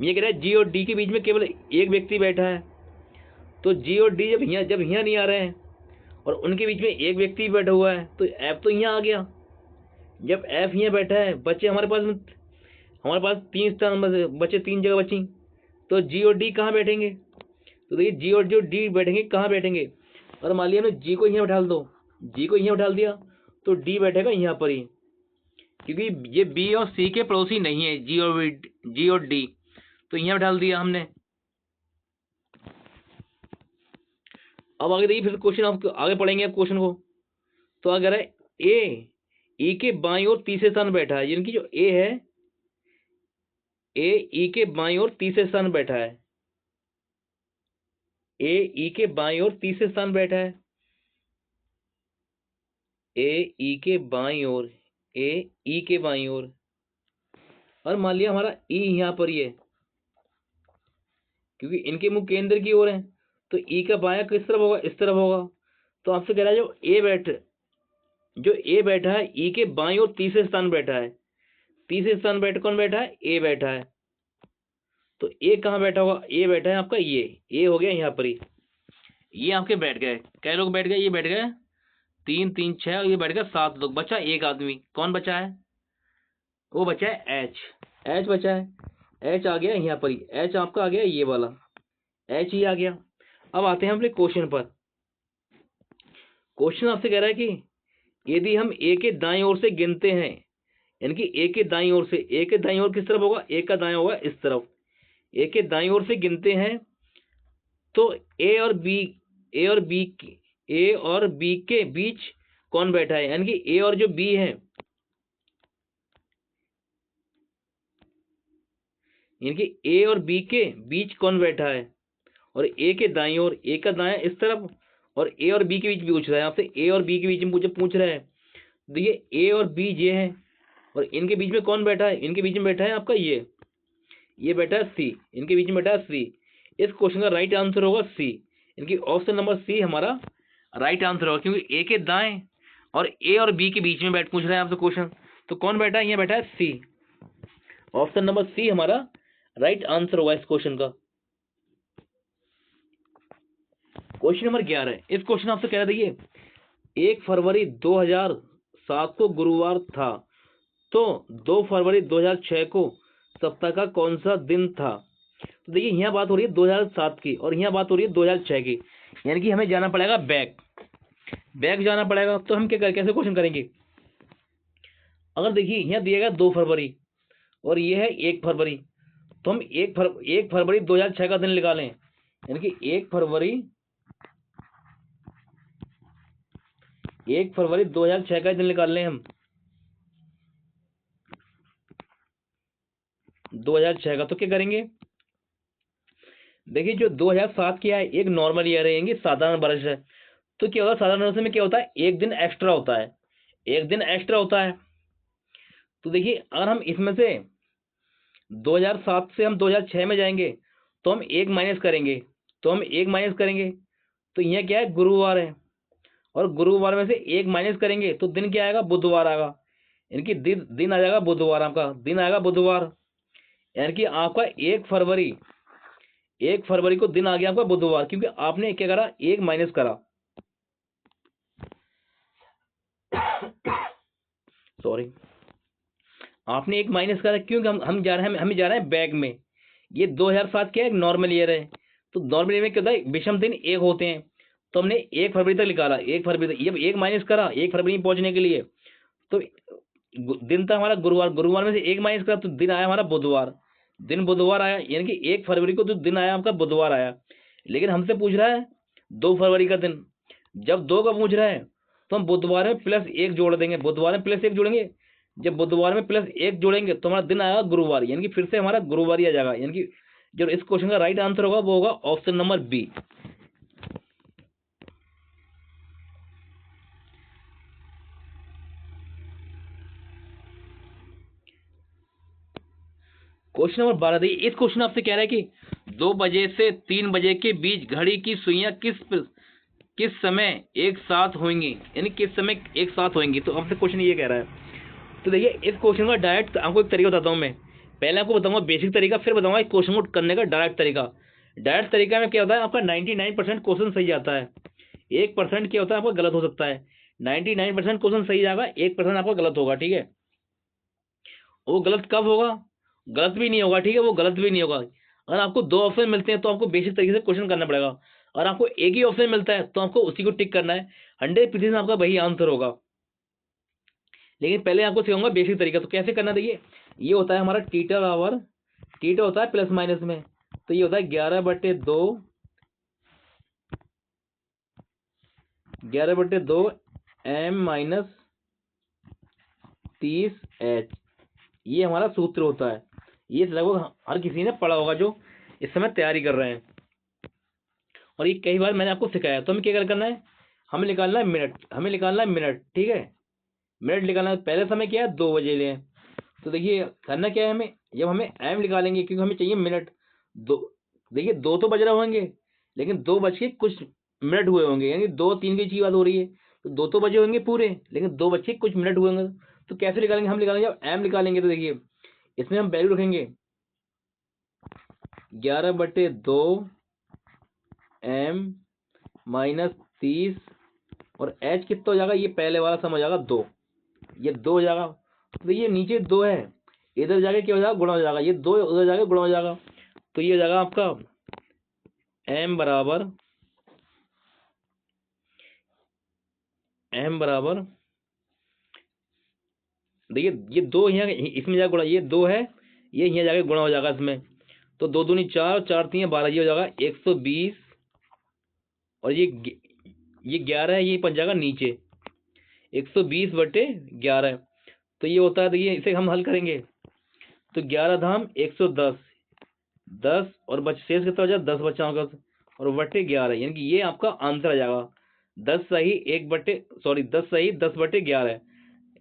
ये कह रहा है जी और डी के बीच में केवल एक व्यक्ति बैठा है। तो जी और डी जब यहाँ नहीं आ रहे हैं और उनके बीच में एक व्यक्ति बैठा हुआ है, तो एफ तो यहाँ आ गया। जब एफ यहाँ बैठा है, बच्चे हमारे पास 3 स्थान बचे, 3 जगह बची, तो जी और डी कहाँ बैठेंगे? तो देखिए जी और जो डी बैठेंगे कहाँ बैठेंगे? और मान लिया हमने जी को यहाँ बैठा दो, जी को यहाँ बैठा दिया, तो डी बैठेगा यहाँ पर ही, क्योंकि ये बी और सी के पड़ोसी नहीं है, जी और डी, तो यहाँ बैठा दिया हमने। अब आगे देखिए फिर क्वेश्चन आप आगे पढ़ेंगे आप क्वेश्चन को। तो अगर है ए ई के बाईं ओर तीसरे स्थान बैठा है, यानी कि जो ए है, ए ई के बाईं ओर तीसरे स्थान बैठा है, ए ई के बाईं ओर तीसरे स्थान बैठा है, ए ई के बाईं ओर, ए ई के बाईं ओर, और मान लिया हमारा ई यहाँ पर ही है, क्योंकि इनके मुंह केंद्र की ओर है, तो ई का बायां किस तरफ होगा, इस तरफ होगा। तो आपसे कह रहा है जो ए बैठा है ई के बाईं ओर तीसरे स्थान बैठा है, तीसरे स्थान कौन बैठा है, ए बैठा है। तो ए कहाँ बैठा होगा, ए बैठा है आपका ये हो गया यहाँ पर ही, ये आपके बैठ गए, कै लोग बैठ गए, ये बैठ गए 3 3 6, और ये बैठ गया 7 लोग, बचा एक आदमी, कौन बचा है, वो बचा है एच, एच बचा है, एच आ गया यहाँ पर ही, एच आपका आ गया ये वाला, एच ही आ गया। अब आते हैं अपने क्वेश्चन पर। क्वेश्चन आपसे कह रहा है कि यदि हम ए के दाएं ओर से गिनते हैं, यानी कि ए के दाईं ओर से, ए के दाईं ओर किस तरफ होगा, ए का दायां होगा इस तरफ, ए के दाईं ओर से गिनते हैं, तो ए और बी, ए और बी, ए और बी के बीच कौन बैठा है, यानी कि ए और जो बी है, यानी कि ए और बी के बीच कौन बैठा है, और ए के दाईं ओर, ए का दायां इस तरफ, और ए और बी के बीच भी पूछ रहा है आपसे, ए और बी के बीच में मुझे पूछ रहा है। देखिए ए और बी ये है, और इनके बीच में कौन बैठा है, इनके बीच में बैठा है आपका ये बैठा है सी, इनके बीच में बैठा है सी। इस क्वेश्चन का राइट आंसर होगा सी, इनकी ऑप्शन नंबर सी हमारा राइट आंसर होगा, क्योंकि ए के दाएं और ए और बी के बीच में पूछ रहा है आपसे क्वेश्चन, तो कौन बैठा है, ये बैठा है सी, ऑप्शन नंबर सी हमारा राइट आंसर होगा इस क्वेश्चन का। क्वेश्चन नंबर 11, इस क्वेश्चन आपसे कह रहा देखिए 1 फरवरी 2007 को गुरुवार था, तो 2 फरवरी 2006 को सप्ताह का कौन सा दिन था। तो देखिए यहाँ बात हो रही है 2007 की, और यहाँ बात हो रही है 2006 की, यानी कि हमें जाना पड़ेगा बैक जाना पड़ेगा। तो हम क्या कैसे क्वेश्चन करेंगे, अगर देखिए यहाँ दिएगा 2 फरवरी और ये है 1 फरवरी, तो हम 1 फरवरी 2006 का दिन निकालें, यानी कि 1 फरवरी 2006 का दिन निकाल लें हम, 2006 का। तो क्या करेंगे, देखिए जो 2007 की है एक नॉर्मल ईयर है, यानी साधारण वर्ष है, तो क्या होगा, साधारण वर्ष में क्या होता है, एक दिन एक्स्ट्रा होता है, एक दिन एक्स्ट्रा होता है। तो देखिए अगर हम इसमें से 2007 से हम 2006 में जाएंगे, तो हम एक माइनस करेंगे, तो यहाँ क्या है, गुरुवार है, और गुरुवार में से एक माइनस करेंगे तो दिन क्या आएगा, बुधवार आएगा, यानी दिन आ जाएगा बुधवार, आपका दिन आएगा बुधवार, यानी कि आपका 1 फरवरी को दिन आ गया आपका बुधवार, क्योंकि आपने क्या करा, एक माइनस करा सॉरी, आपने एक माइनस करा, क्योंकि हम जा रहे हैं बैक में। ये 2007 क्या है, एक नॉर्मल ईयर है, तो नॉर्मल ईयर में क्या होता है, विषम दिन एक होते हैं, तो हमने 1 फरवरी तक निकाला, 1 फरवरी तक, जब एक माइनस करा 1 फरवरी में पहुंचने के लिए, तो दिन था हमारा गुरुवार, गुरुवार में से एक माइनस करा तो दिन आया हमारा बुधवार, दिन बुधवार आया, यानी कि 1 फरवरी को तो दिन आया आपका बुधवार आया। लेकिन हमसे पूछ रहा है 2 फरवरी का दिन, जब 2 का पूछ रहा है तो हम बुधवार में प्लस 1 जोड़ देंगे, बुधवार में प्लस 1 जोड़ेंगे, जब बुधवार में प्लस 1 जोड़ेंगे तो हमारा दिन आएगा गुरुवार, यानी कि फिर से हमारा गुरुवार ही आ जाएगा, यानी कि जो इस क्वेश्चन का राइट आंसर होगा वो होगा option number B. Question number 12 देखिए, इस क्वेश्चन आपसे कह रहा है कि 2 बजे से 3 बजे के बीच घड़ी की सुइयां किस समय एक साथ होंगी, यानी किस समय एक साथ होंगी। तो आपसे क्वेश्चन ये कह रहा है, तो देखिए इस क्वेश्चन का डायरेक्ट आपको एक तरीका बताता हूँ मैं, पहले आपको बताऊंगा बेसिक तरीका, फिर बताऊंगा इस क्वेश्चन को करने का डायरेक्ट तरीका। डायरेक्ट तरीका में क्या होता है, आपका 99% क्वेश्चन सही आता है, 1% क्या होता है आपका गलत हो सकता है, 99% क्वेश्चन सही जाएगा, 1% आपका गलत होगा, ठीक है। वो गलत कब होगा, गलत भी नहीं होगा, ठीक है, वो गलत भी नहीं होगा। अगर आपको 2 ऑप्शन मिलते हैं तो आपको बेसिक तरीके से क्वेश्चन करना पड़ेगा, और आपको एक ही ऑप्शन मिलता है तो आपको उसी को टिक करना है, 100% आपका वही आंसर होगा। लेकिन पहले आपको सिखाऊंगा बेसिक तरीका, तो कैसे करना, देखिए ये होता है हमारा टीटर आवर, टीटर होता है प्लस माइनस में, तो ये होता है 11/2 m माइनस 30h, ये हमारा सूत्र होता है। ये लगभग हर किसी ने पढ़ा होगा जो इस समय तैयारी कर रहे हैं। और ये कई बार मैंने आपको सिखाया। तो हमें क्या करना है, हमें निकालना है मिनट, हमें निकालना है मिनट, ठीक है। मिनट निकालना है, पहले समय क्या है 2 बजे लिए। तो देखिए करना क्या है हमें, जब हमें एम निकालेंगे क्योंकि हमें चाहिए मिनट। दो, देखिए 2 तो बज रहे होंगे, लेकिन 2 बज के कुछ मिनट हुए होंगे, यानी 2-3 की बात हो रही है। तो 2 तो बजे होंगे पूरे, लेकिन 2 बज के कुछ मिनट हुए होंगे। तो कैसे निकालेंगे, हम निकालेंगे जब एम निकालेंगे तो देखिए इसमें हम वैल्यू रखेंगे 11/2 एम माइनस 30, और एच कितना हो जाएगा, ये पहले वाला सम हो जाएगा 2, ये 2 हो जाएगा। तो ये नीचे 2 है, इधर जाके क्या हो जाएगा, गुणा हो जाएगा, ये 2 उधर जाके गुणा हो जाएगा। तो ये हो जाएगा आपका एम बराबर देखिए ये 2 यहाँ इसमें जाकर गुणा, ये 2 है, ये यहाँ जाके गुणा हो जाएगा इसमें। तो 2 दूनी 4, 4 3 12, ये हो जाएगा 120, और ये 11 है, ये बन जाएगा नीचे 120/11। तो ये होता है, देखिए इसे हम हल करेंगे तो 11 धाम 110, 10 और बच शेष कितना हो जाएगा, 10 बचा होगा, और बटे 11, यानी कि ये आपका आंसर आ जाएगा 10 सही 10 सही 10/11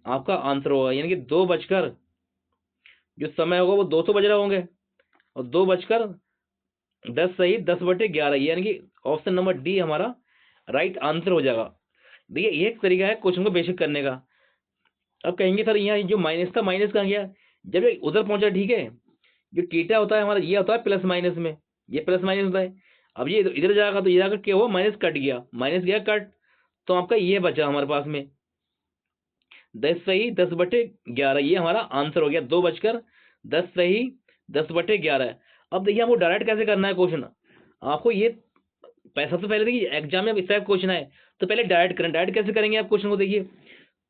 आपका आंसर होगा। यानी कि 2 बजकर जो समय होगा वो 2 तो बज रहे होंगे, और 2 बजकर 10 सही 10/11, यानी कि ऑप्शन नंबर डी हमारा राइट आंसर हो जाएगा। देखिए ये एक तरीका है क्वेश्चन को बेसिक करने का। अब कहेंगे सर यहाँ जो माइनस था, माइनस कहाँ गया, जब ये उधर पहुंचा, ठीक है। जो टीटा होता है हमारा, ये होता है प्लस माइनस में, ये प्लस माइनस होता है। अब ये इधर जाएगा तो ये जाकर क्या हुआ, माइनस कट गया, माइनस गया कट, तो आपका ये बचा हमारे पास में 10 सही 10/11, ये हमारा आंसर हो गया 2 बजकर 10 सही 10/11। अब देखिए आपको डायरेक्ट कैसे करना है क्वेश्चन, आपको ये सबसे पहले देखिए एग्जाम में अब इस टाइप क्वेश्चन है, तो पहले डायरेक्ट करें। डायरेक्ट कैसे करेंगे आप क्वेश्चन को, देखिए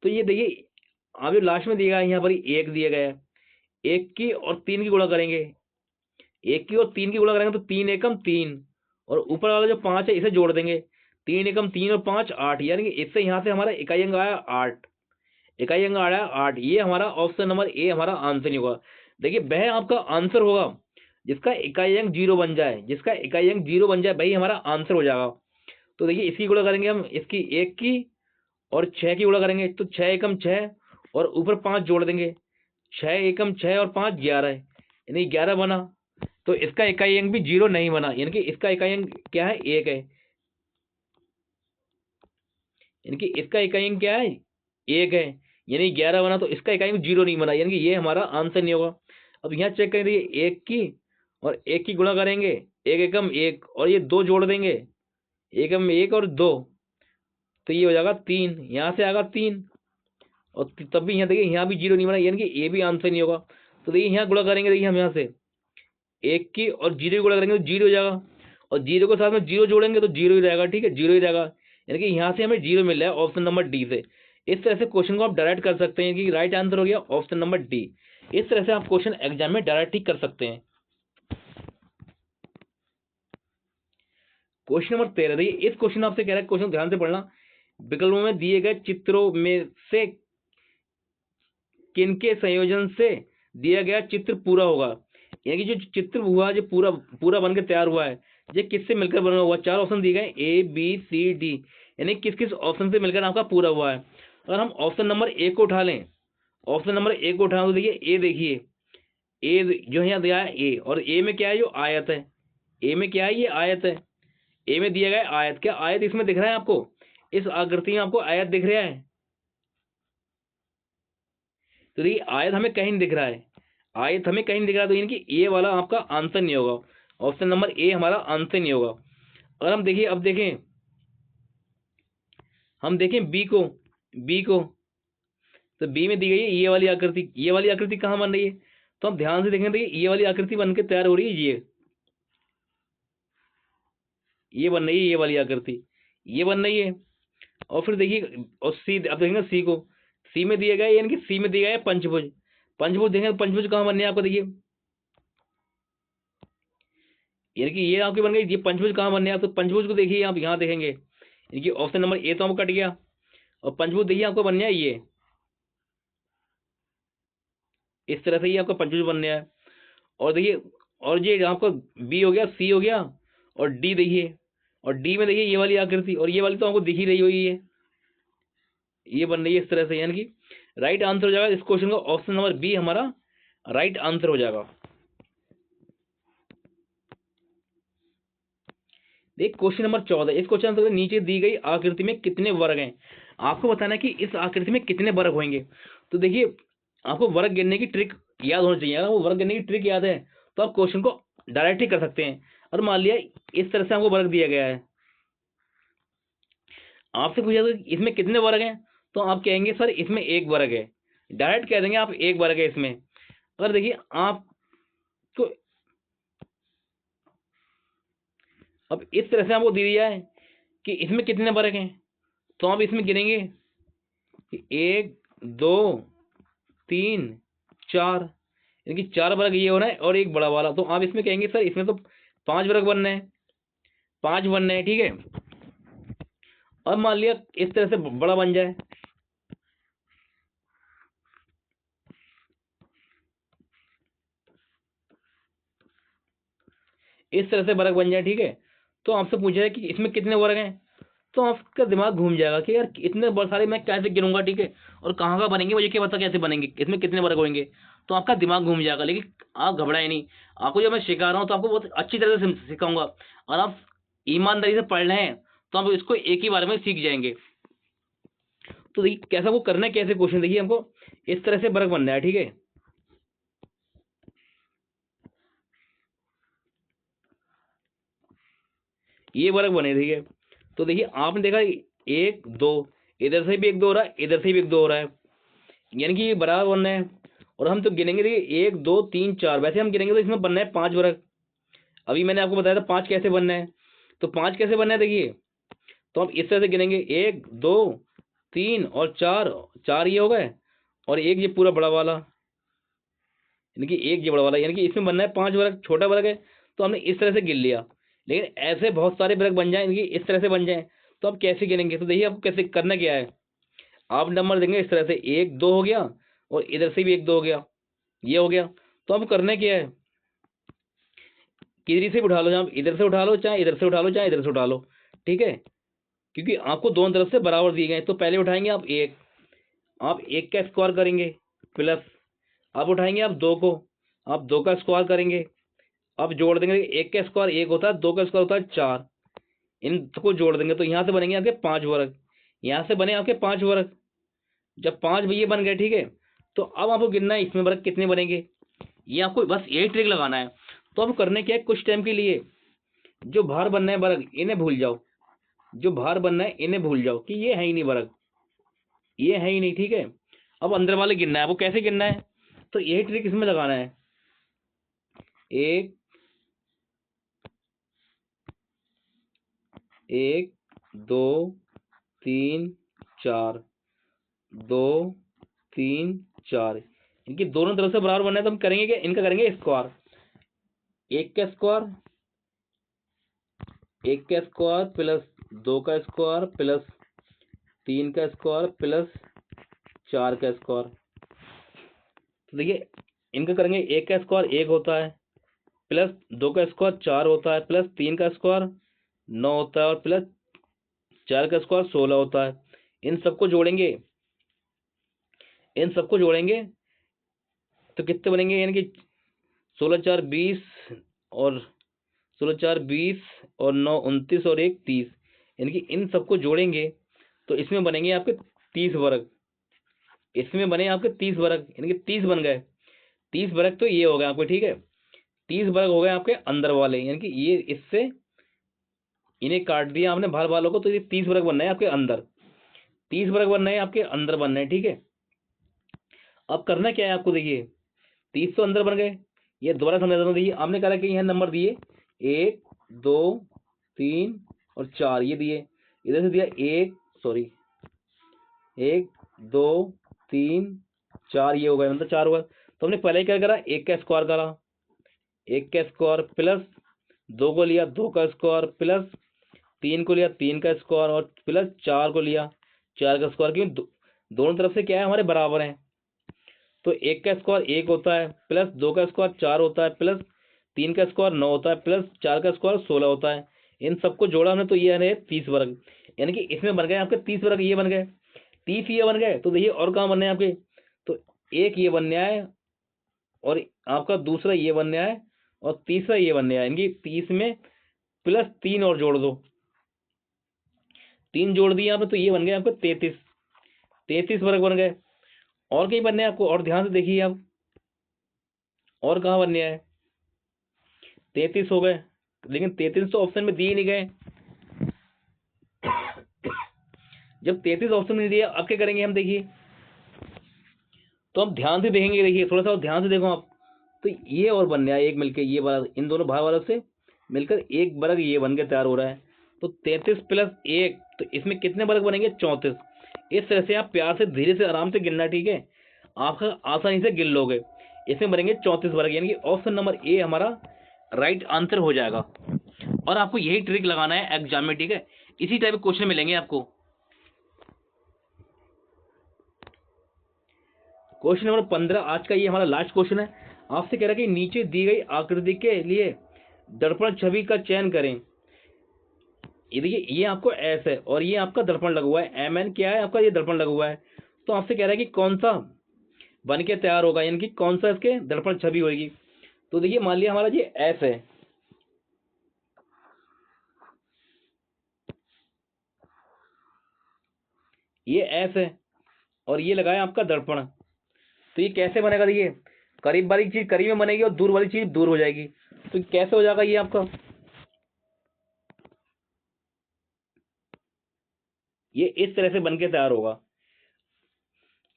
तो ये देखिए आप जो लास्ट में दिया गया है यहाँ पर 1 दिया गया है, 1 की और 3 की गुणा करेंगे, 1 की और 3 की गुणा करेंगे तो 3 एकम 3, और ऊपर वाला जो 5 है इसे जोड़ देंगे, 3 एकम 3 और 5 8, यानी कि इससे यहाँ से हमारा इकाई अंक आया 8, इकाई अंक आया 8, ये हमारा ऑप्शन नंबर ए हमारा आंसर नहीं होगा। देखिए वह आपका आंसर होगा जिसका इकाई अंक 0 बन जाए, जिसका इकाई अंक 0 बन जाए वही हमारा आंसर हो जाएगा। तो देखिए इसकी गुणा करेंगे हम, इसकी 1 की और 6 की गुणा करेंगे, तो 6 एकम 6 और ऊपर 5 जोड़ देंगे, 6 एकम 6 और 5 11 है, यानी 11 बना। तो इसका इकाई अंक भी 0 नहीं बना, यानी कि इसका इकाई अंक क्या है, 1 है, यानी कि इसका इकाई अंक क्या है, 1 है, यानी 11 बना। तो इसका इकाई अंक 0 नहीं बना, यानी कि ये हमारा आंसर नहीं होगा। अब यहाँ चेक करेंगे 1 की और 1 की गुणा करेंगे, 1 एकम 1 और ये 2 जोड़ देंगे, 1 एकम 1 और 2, तो ये हो जाएगा 3, यहाँ से आएगा 3, और तब भी यहाँ देखिए यहाँ भी 0 नहीं बना, यानी कि ये भी आंसर नहीं होगा। तो देखिए यहाँ गुणा करेंगे, देखिए हम यहाँ से 1 की और 0 की गुणा करेंगे तो 0 हो जाएगा, और 0 के साथ में 0 जोड़ेंगे तो 0 ही रहेगा, ठीक है, 0 ही रहेगा, यानी कि यहाँ से हमें 0 मिल रहा है ऑप्शन नंबर डी से। इस तरह से क्वेश्चन को आप डायरेक्ट कर सकते हैं कि राइट आंसर हो गया ऑप्शन नंबर डी। इस तरह से आप क्वेश्चन एग्जाम में डायरेक्ट ही कर सकते हैं। क्वेश्चन नंबर 13, देखिए इस क्वेश्चन आपसे कह रहा है, क्वेश्चन ध्यान से पढ़ना, विकल्पों में दिए गए चित्रों में से किनके संयोजन से दिया गया चित्र पूरा होगा, यानी कि जो चित्र हुआ, जो पूरा पूरा बनकर तैयार हुआ है, ये किससे मिलकर बना हुआ। 4 ऑप्शन दिए गए ए बी सी डी, यानी किस किस ऑप्शन से मिलकर आपका पूरा हुआ है। अगर हम ऑप्शन नंबर ए को उठा लें, ऑप्शन नंबर ए को उठाएं तो देखिए ए, देखिए ए जो यहाँ दिया है ए, और ए में क्या है, जो आयत है, ए में क्या है, ये आयत है, ए में दिया गया आयत, क्या आयत इसमें दिख रहा है आपको, इस आकृति में आपको आयत दिख रहा है। तो देखिए आयत हमें कहीं नहीं दिख रहा है, आयत हमें कहीं नहीं दिख रहा है, तो यानी कि ए वाला आपका आंसर नहीं होगा, ऑप्शन नंबर ए हमारा आंसर नहीं होगा। अगर हम देखिए, अब देखें, हम देखें बी को, तो बी में दी गई है ये वाली आकृति, ये वाली आकृति कहाँ बन रही है, तो हम ध्यान से देखें, देखिए ये वाली आकृति बनकर तैयार हो रही है, ये बन रही है, ये वाली आकृति ये बन रही है। और फिर देखिए, और सी, अब देखेंगे सी को, सी में दिया गया है, यानी कि सी में दिया गया है पंचभुज, पंचभुज देखेंगे तो पंचभुज कहाँ बनने आपको, देखिए यानी कि ये आपकी बन गई, ये पंचभुज कहाँ बनने आप, तो पंचभुज को देखिए आप यहाँ देखेंगे, यानी कि ऑप्शन नंबर ए तो हमको कट गया, और पंचभुज देखिए आपको बनने है ये, इस तरह से ये आपका पंचभुज बनने है। और देखिए, और ये आपका बी हो गया, सी हो गया, और डी देखिए, और डी में देखिए ये वाली आकृति, और ये वाली तो आपको दिख ही रही होगी, ये बन रही है इस तरह से, यानी कि राइट आंसर हो जाएगा इस क्वेश्चन का ऑप्शन नंबर बी हमारा राइट आंसर हो जाएगा। देख क्वेश्चन नंबर 14, इस क्वेश्चन आंसर नीचे दी गई आकृति में कितने वर्ग हैं, आपको बताना है कि इस आकृति में कितने वर्ग होंगे। तो देखिए आपको वर्ग गिनने की ट्रिक याद होनी चाहिए, अगर वो वर्ग गिनने की ट्रिक याद है तो आप क्वेश्चन को डायरेक्ट ही कर सकते हैं। और मान लिया इस तरह से आपको वर्ग दिया गया है, आपसे पूछा तो इसमें कितने वर्ग हैं, तो आप कहेंगे सर इसमें एक वर्ग है, डायरेक्ट कह देंगे आप एक वर्ग है इसमें। अगर देखिए आपको अब इस तरह से आपको दे दिया है कि इसमें कितने वर्ग हैं, तो आप इसमें गिनेंगे कि 1 2 3 4, यानी कि 4 वर्ग ये हो रहा है और एक बड़ा वाला, तो आप इसमें कहेंगे सर इसमें तो 5 वर्ग बनने हैं, 5 बनने हैं, ठीक है। अब मान लिया इस तरह से बड़ा बन जाए, इस तरह से वर्ग बन जाए, ठीक है। तो आपसे पूछा है कि इसमें कितने वर्ग हैं, तो आपका दिमाग घूम जाएगा कि यार इतने सारे मैं कैसे गिनूंगा, ठीक है, और कहाँ कहाँ बनेंगे मुझे क्या पता कैसे बनेंगे, इसमें कितने वर्ग होंगे, तो आपका दिमाग घूम जाएगा। लेकिन आप घबराए नहीं, आपको जब मैं सिखा रहा हूँ तो आपको बहुत अच्छी तरह से सिखाऊंगा, और आप ईमानदारी से पढ़ रहे हैं तो आप इसको एक ही बार में सीख जाएंगे। तो देखिए कैसा वो करना है, कैसे क्वेश्चन, देखिए हमको इस तरह से वर्ग बनना है, ठीक है। ये वर्ग बने, ठीक है। तो देखिए आपने देखा 1 2, इधर से भी 1 2 हो रहा है, इधर से भी 1 2 हो रहा है, यानी कि ये बराबर बनना है। और हम तो गिनेंगे, देखिए 1 2 3 4, वैसे हम गिनेंगे तो इसमें बनना है 5 वर्ग। अभी मैंने आपको बताया था 5 कैसे बनना है, तो 5 कैसे बनना है देखिए, तो हम इस तरह से गिनेंगे 1 2 3 और 4, 4 ये हो गए और एक ये पूरा बड़ा वाला, यानी कि एक ये बड़ा वाला, यानी कि इसमें बनना है 5 वर्ग, छोटा वर्ग है तो हमने इस तरह से गिन लिया। लेकिन ऐसे बहुत सारे वर्ग बन जाए, यानी कि इस तरह से बन जाए, तो आप कैसे गिनेंगे, तो देखिए आपको कैसे करना क्या है, आप नंबर देंगे इस तरह से 1 2 हो गया और इधर से भी 1 2 हो गया, ये हो गया। तो आपको करना क्या है, किसी से भी उठा लो, चाहे इधर से उठा लो, चाहे इधर से उठा लो, चाहे इधर से उठा लो, ठीक है, क्योंकि आपको दोनों तरफ से बराबर दिए गए हैं। तो पहले उठाएंगे आप 1, आप 1 का स्क्वायर करेंगे, प्लस आप उठाएंगे आप 2 को, आप 2 का स्क्वायर करेंगे, अब जोड़ देंगे, 1 का स्क्वायर 1 होता है, 2 का स्क्वायर होता है 4, इनको जोड़ देंगे तो यहाँ से बनेंगे आपके 5 वर्ग, यहाँ से बने आपके 5 वर्ग। जब 5 ये बन गए, ठीक है, तो अब आपको गिनना है इसमें वर्ग कितने बनेंगे, ये आपको बस यही ट्रिक लगाना है। तो अब करने क्या है, कुछ टाइम के लिए जो बाहर बनना है वर्ग इन्हें भूल जाओ, जो बाहर बनना है इन्हें भूल जाओ कि ये है ही नहीं वर्ग, ये है ही नहीं, ठीक है। अब अंदर वाले गिनना है, वो कैसे गिनना है, तो यही ट्रिक इसमें लगाना है। 1 1 2 3 4, 2 3 4, इनकी दोनों तरफ से बराबर बनना है, तो हम करेंगे क्या, इनका करेंगे स्क्वायर, 1 का स्क्वायर, 1 का स्क्वायर प्लस 2 का स्क्वायर प्लस 3 का स्क्वायर प्लस 4 का स्क्वायर। तो देखिए इनका करेंगे, 1 का स्क्वायर 1 होता है, प्लस 2 का स्क्वायर 4 होता है, प्लस 3 का स्क्वायर 9 होता है, और प्लस 4 का स्क्वायर 16 होता है। इन सबको जोड़ेंगे, इन सबको जोड़ेंगे तो कितने बनेंगे, यानी कि 16 4 20 और 16 4 20 और 9 29 और 1 30, यानी कि इन सबको जोड़ेंगे तो इसमें बनेंगे आपके 30 वर्ग, इसमें बने आपके 30 वर्ग, यानी कि 30 बन गए, 30 वर्ग तो ये हो गए आपके, ठीक है, 30 वर्ग हो गए आपके अंदर वाले, यानी कि ये इससे इन्हें काट दिया आपने बाहर वालों को, तो ये 30 वर्ग बनना है आपके अंदर, 30 वर्ग बनना है आपके अंदर बनना है, ठीक है। अब करना क्या है आपको, देखिए 30 तो अंदर बन गए, ये दोबारा समझा देता हूँ। देखिए आपने कहा कि यहाँ नंबर दिए 1 2 3 और 4, ये दिए, इधर से दिया 1 2 3 4, ये हो गए, मतलब 4 हुआ। तो हमने पहले ही क्या करा, 1 का स्क्वायर करा, 1 का स्क्वायर प्लस 2 को लिया 2 का स्क्वायर प्लस 3 को लिया 3 का स्क्वायर और प्लस 4 को लिया 4 का स्क्वायर, क्योंकि दोनों तरफ से क्या है हमारे बराबर हैं। तो 1 का स्क्वायर 1 होता है, प्लस 2 का स्क्वायर 4 होता है, प्लस 3 का स्क्वायर 9 होता है, प्लस 4 का स्क्वायर 16 होता है। इन सबको जोड़ा हमने तो ये है 30 वर्ग, यानी कि इसमें बन गए आपके 30 वर्ग, ये बन गए 30, ये बन गए। तो देखिए और कहाँ बनने हैं आपके, तो एक ये बनने आए और आपका दूसरा ये बनने आए और तीसरा ये बनने आए, यानी 30 में प्लस 3 और जोड़ दो, 3 जोड़ दिए आपने तो ये बन गए आपके 33, 33 वर्ग बन गए। और कहीं बनने हैं आपको, और ध्यान से देखिए आप, और कहाँ बनने आए, 33 हो गए, लेकिन 33 तो ऑप्शन में दिए नहीं गए। जब 33 ऑप्शन में दिया, अब क्या करेंगे हम, देखिए तो हम ध्यान से देखेंगे, देखिए थोड़ा सा ध्यान से देखो आप, तो ये और बनने आए एक मिलके, ये वर्ग इन दोनों भाग वर्ग से मिलकर एक वर्ग ये बन के तैयार हो रहा है। तो 33 प्लस 1, तो इसमें कितने वर्ग बनेंगे, 34। इस तरह से आप प्यार से धीरे से आराम से गिनना, ठीक है, आप आसानी से गिन लोगे। इसमें बनेंगे 34 वर्ग, यानी कि ऑप्शन नंबर ए हमारा राइट आंसर हो जाएगा। और आपको यही ट्रिक लगाना है एग्जाम में, ठीक है, इसी टाइप के क्वेश्चन मिलेंगे आपको। क्वेश्चन नंबर 15 आज का ये हमारा लास्ट क्वेश्चन है। आपसे कह रहा है कि नीचे दी गई आकृति के लिए दर्पण छवि का चयन करें। ये देखिए, ये आपको एस है और ये आपका दर्पण लगा हुआ है, एम एन क्या है आपका, ये दर्पण लगा हुआ है। तो आपसे कह रहा है कि कौन सा बन के तैयार होगा, यानी कि कौन सा इसके दर्पण छवि होगी। तो देखिए मान लिया हमारा ये एस है, ये एस है और ये लगाया आपका दर्पण। तो ये कैसे बनेगा, देखिए करीब वाली चीज करीब में बनेगी और दूर वाली चीज दूर हो जाएगी। तो कैसे हो जाएगा ये आपका, ये इस तरह से बन के तैयार होगा।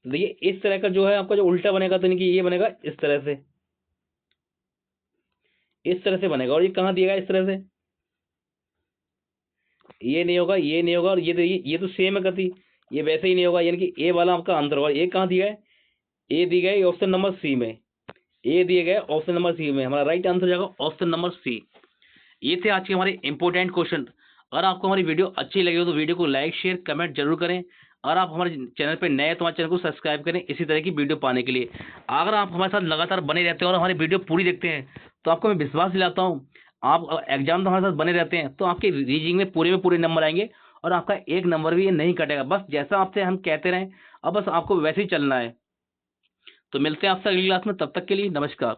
देखिए इस तरह का जो है आपका जो उल्टा बनेगा, तो यानी कि ये बनेगा इस तरह से, इस तरह से बनेगा। और ये कहाँ दिएगा इस तरह से, ये नहीं होगा, ये नहीं होगा, और ये तो सेम है गति, ये वैसे ही नहीं होगा, यानी कि ए वाला आपका आंसर होगा। ए कहाँ दिया है, ए दी गई ऑप्शन नंबर सी में, ए दिए गए ऑप्शन नंबर सी में, हमारा राइट आंसर जाएगा ऑप्शन नंबर सी। ये थे आज के हमारे इंपॉर्टेंट क्वेश्चन। अगर आपको हमारी वीडियो अच्छी लगी हो तो वीडियो को लाइक शेयर कमेंट जरूर करें। अगर आप हमारे चैनल पर नए हैं तो हमारे चैनल को सब्सक्राइब करें इसी तरह की वीडियो पाने के लिए। अगर आप हमारे साथ लगातार बने रहते हैं और हमारी वीडियो पूरी देखते हैं तो आपको मैं विश्वास दिलाता हूँ, आप एग्जाम तो हमारे साथ बने रहते हैं तो आपके रीजनिंग में पूरे नंबर आएंगे और आपका एक नंबर भी ये नहीं कटेगा। बस जैसा आपसे हम कहते रहें, अब बस आपको वैसे ही चलना है। तो मिलते हैं आपसे अगली क्लास में, तब तक के लिए नमस्कार।